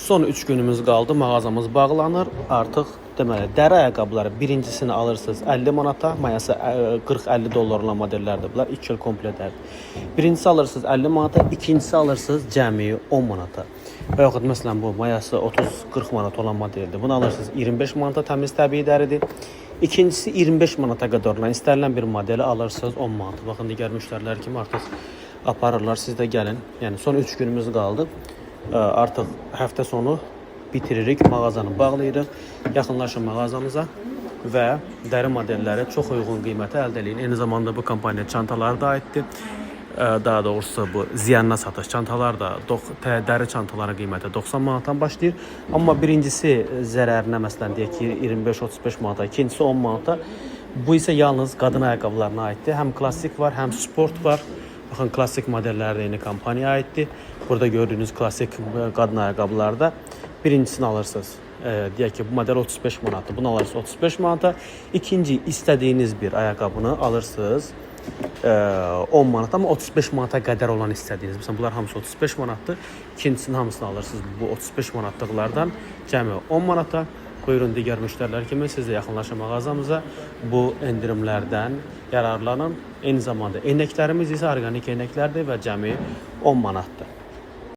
Son 3 günümüz qaldı, mağazamız bağlanır. Artıq deməli, dəri ayaqqabıları birincisini alırsınız 50 manata, mayası 40-50 dollarla modellərdir bunlar, 2 il kompletlərdir. Birincisi alırsınız 50 manata, ikincisi alırsınız cəmi 10 manata. Və yaxud məsələn bu mayası 30-40 manat olan modeldir. Bunu alırsınız 25 manata, təmiz təbii dəridir. İkincisi 25 manata qədər olan istənilən bir modeli alırsınız 10 manata. Baxın, digər müştərilər kimi artıq aparırlar, siz də gəlin. Yəni son 3 günümüz qaldı. Artıq həftə sonu bitiririk, mağazanı bağlayırıq. Yaxınlaşın mağazamıza və dəri modelləri çox uyğun qiymətə əldə edin. Eyni zamanda bu kampaniya çantaları da aiddir. Daha doğrusu bu ziyanına satış çantalar da dəri çantaların qiyməti 90 manatdan başlayır. Amma birincisi zərərinə məsələn deyək ki 25-35 manata, ikincisi 10 manata. Bu isə yalnız qadın ayaqqabılarına aiddir. Həm klassik var, həm sport var. Baxın, klassik modellər də yeni kampaniyaya aiddir. Burada gördüyünüz klassik qadın ayaqqabılarda birincisini alırsınız. Deyək ki, bu model 35 manatdır. Bunu alırsınız 35 manata. İkinci istədiyiniz bir ayaqqabını alırsınız 10 manat, amma 35 manata qədər olan istədiyiniz. Məsələn, bunlar hamısı 35 manatdır. İkincisinin hamısını alırsınız bu 35 manatlıqlardan cəmi 10 manata. Buyurun, digər müştərilər kimi siz də yaxınlaşın mağazamıza, bu endirimlərdən yararlanın. Eyni zamanda eynəklərimiz isə orqanik eynəklərdir və cəmi 10 manatdır.